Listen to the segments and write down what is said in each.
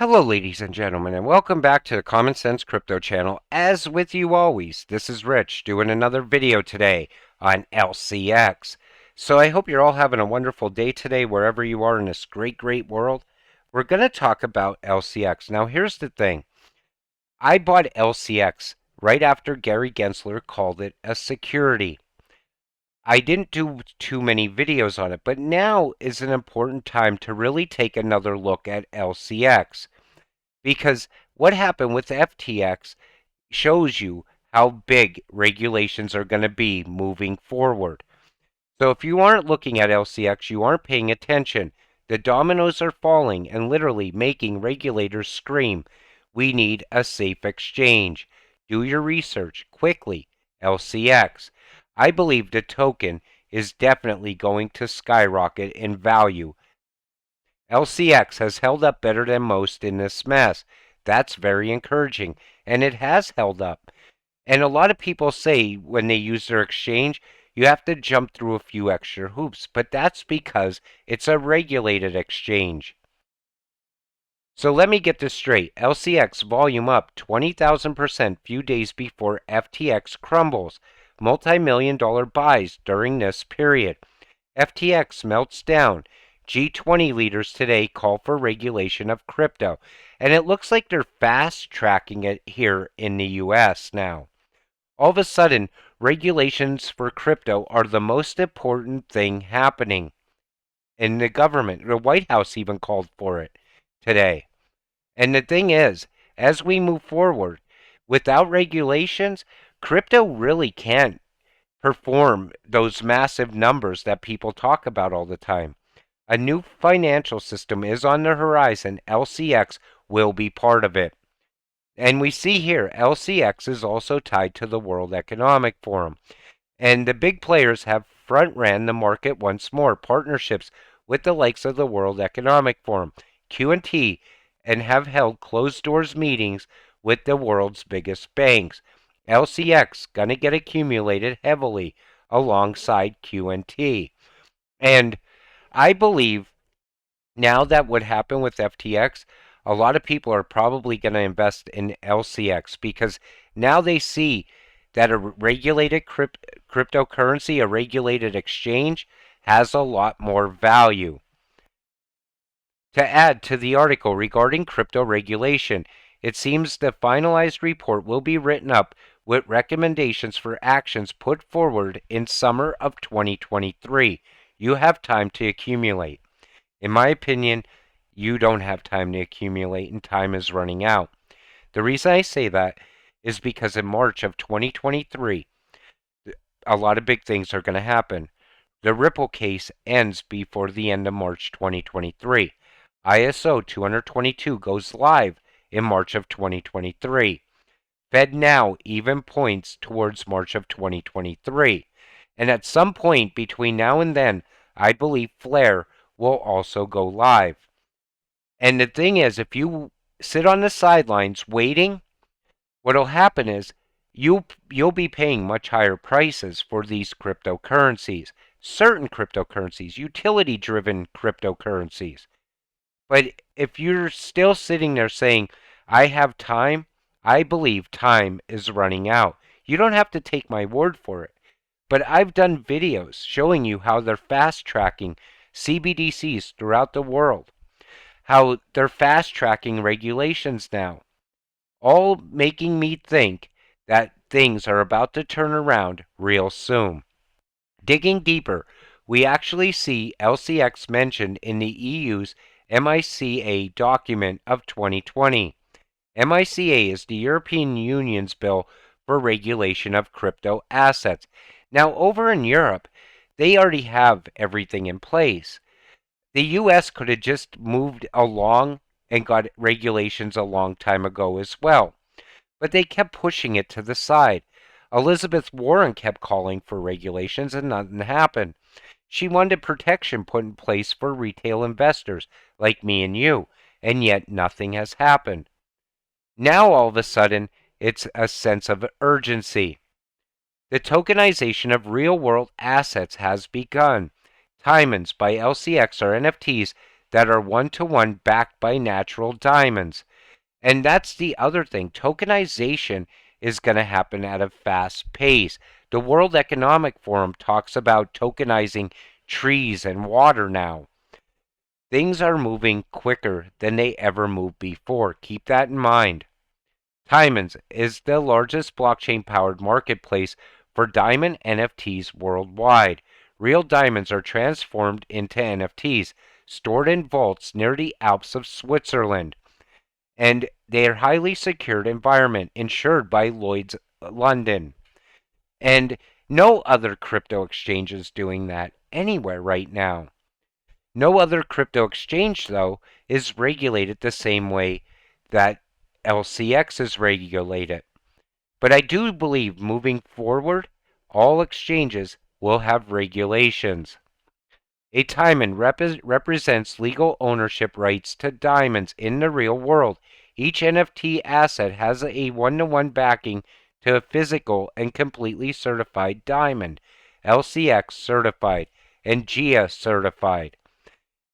Hello, ladies and gentlemen, and welcome back to the Common Sense Crypto channel. As with you always, this is Rich doing another video today on LCX. So I hope you're all having a wonderful day today wherever you are in this great world. We're going to talk about LCX. Now, here's the thing. I bought LCX right after Gary Gensler called it a security. I didn't do too many videos on it, but now is an important time to really take another look at LCX. Because what happened with FTX shows you how big regulations are going to be moving forward. So if you aren't looking at LCX, you aren't paying attention. The dominoes are falling and literally making regulators scream. We need a safe exchange. Do your research quickly. LCX. I believe the token is definitely going to skyrocket in value. LCX has held up better than most in this mess. That's very encouraging, and it has held up. And a lot of people say when they use their exchange, you have to jump through a few extra hoops, but that's because it's a regulated exchange. So let me get this straight. LCX volume up 20,000% few days before FTX crumbles. Multi-million-dollar buys during this period. FTX melts down. G20 leaders today call for regulation of crypto, and it looks like they're fast tracking it here in the US now. All of a sudden, regulations for crypto are the most important thing happening. And the government, the White House even called for it today. And the thing is, as we move forward, without regulations, crypto really can't perform those massive numbers that people talk about all the time. A new financial system is on the horizon. LCX will be part of it. And we see here, LCX is also tied to the World Economic Forum. And the big players have front ran the market once more. Partnerships with the likes of the World Economic Forum, Q&T, and have held closed doors meetings with the world's biggest banks. LCX gonna get accumulated heavily alongside Q&T. And I believe now that what happened with FTX, a lot of people are probably going to invest in LCX because now they see that a regulated cryptocurrency, a regulated exchange, has a lot more value. To add to the article regarding crypto regulation, it seems the finalized report will be written up with recommendations for actions put forward in summer of 2023. You have time to accumulate. In my opinion, you don't have time to accumulate and time is running out. The reason I say that is because in March of 2023, a lot of big things are going to happen. The Ripple case ends before the end of March 2023. ISO 222 goes live in March of 2023. FedNow even points towards March of 2023. And at some point between now and then, I believe Flare will also go live. And the thing is, if you sit on the sidelines waiting, what'll happen is you'll be paying much higher prices for these cryptocurrencies, certain cryptocurrencies, utility-driven cryptocurrencies. But if you're still sitting there saying, I have time, I believe time is running out. You don't have to take my word for it. But I've done videos showing you how they're fast tracking CBDCs throughout the world, how they're fast tracking regulations now, all making me think that things are about to turn around real soon. Digging deeper, we actually see LCX mentioned in the EU's MICA document of 2020. MICA is the European Union's bill for regulation of crypto assets. Now, over in Europe, they already have everything in place. The US could have just moved along and got regulations a long time ago as well, but they kept pushing it to the side. Elizabeth Warren kept calling for regulations and nothing happened. She wanted protection put in place for retail investors like me and you, and yet nothing has happened. Now all of a sudden, it's a sense of urgency. The tokenization of real-world assets has begun. Diamonds by LCX are NFTs that are one-to-one backed by natural diamonds. And that's the other thing. Tokenization is going to happen at a fast pace. The World Economic Forum talks about tokenizing trees and water now. Things are moving quicker than they ever moved before. Keep that in mind. Diamonds is the largest blockchain-powered marketplace for diamond NFTs worldwide. Real diamonds are transformed into NFTs, stored in vaults near the Alps of Switzerland, and they are highly secured environment insured by Lloyd's London. And no other crypto exchange is doing that anywhere right now. No other crypto exchange, though, is regulated the same way that LCX is regulated. But I do believe moving forward, all exchanges will have regulations. A diamond represents legal ownership rights to diamonds in the real world. Each NFT asset has a one-to-one backing to a physical and completely certified diamond, LCX certified, and GIA certified.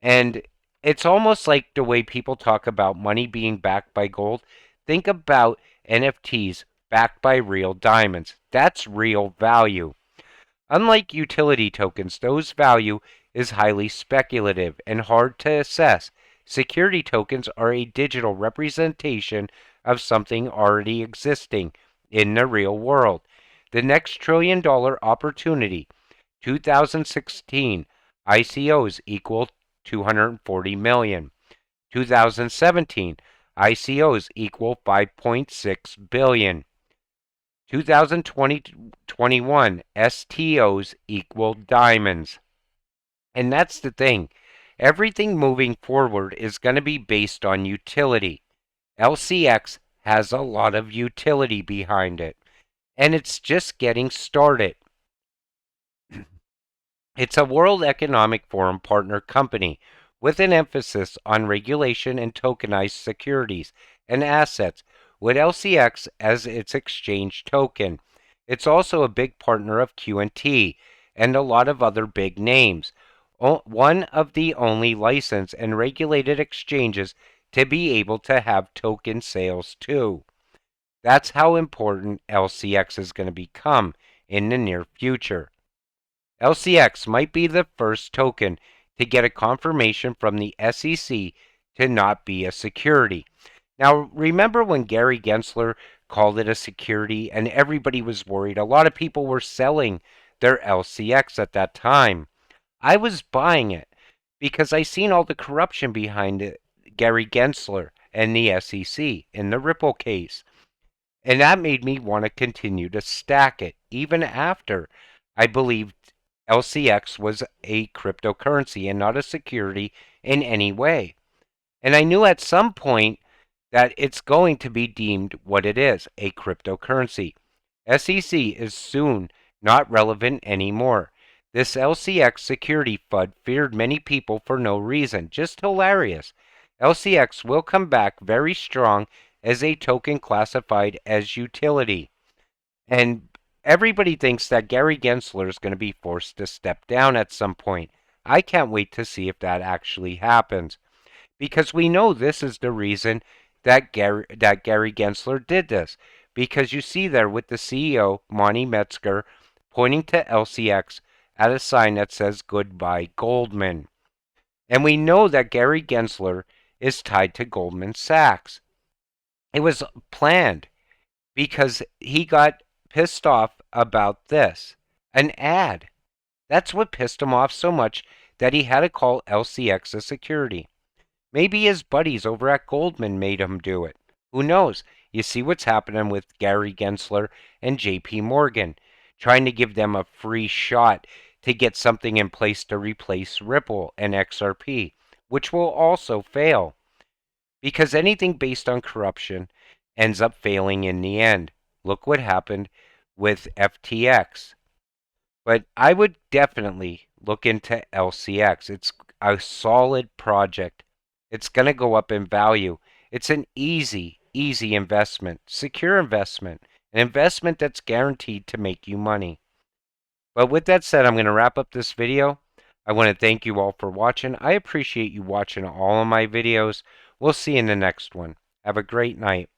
And it's almost like the way people talk about money being backed by gold. Think about NFTs backed by real diamonds. That's real value. Unlike utility tokens, those value is highly speculative and hard to assess. Security tokens are a digital representation of something already existing in the real world. The next $1 trillion opportunity, 2016, ICOs equal 240 million. 2017, ICOs equal 5.6 billion. 2020-21 STOs equal diamonds. And that's the thing. Everything moving forward is going to be based on utility. LCX has a lot of utility behind it. And it's just getting started. It's a World Economic Forum partner company with an emphasis on regulation and tokenized securities and assets, with LCX as its exchange token. It's also a big partner of Q&T and a lot of other big names. One of the only licensed and regulated exchanges to be able to have token sales too. That's how important LCX is going to become in the near future. LCX might be the first token to get a confirmation from the SEC to not be a security. Now, remember when Gary Gensler called it a security and everybody was worried? A lot of people were selling their LCX at that time. I was buying it because I seen all the corruption behind it, Gary Gensler and the SEC in the Ripple case. And that made me want to continue to stack it even after I believed LCX was a cryptocurrency and not a security in any way. And I knew at some point that it's going to be deemed what it is, a cryptocurrency. SEC is soon not relevant anymore. This LCX security FUD feared many people for no reason, just hilarious. LCX will come back very strong as a token classified as utility. And everybody thinks that Gary Gensler is going to be forced to step down at some point. I can't wait to see if that actually happens. Because we know this is the reason that Gary Gensler did this. Because you see there with the CEO, Monty Metzger, pointing to LCX at a sign that says Goodbye Goldman. And we know that Gary Gensler is tied to Goldman Sachs. It was planned because he got pissed off about this. An ad. That's what pissed him off so much that he had to call LCX a security. Maybe his buddies over at Goldman made him do it. Who knows? You see what's happening with Gary Gensler and JP Morgan, trying to give them a free shot to get something in place to replace Ripple and XRP, which will also fail. Because anything based on corruption ends up failing in the end. Look what happened with FTX. But I would definitely look into LCX. It's a solid project. It's going to go up in value. It's an easy investment, secure investment, an investment that's guaranteed to make you money. But with that said, I'm going to wrap up this video. I want to thank you all for watching. I appreciate you watching all of my videos. We'll see you in the next one. Have a great night.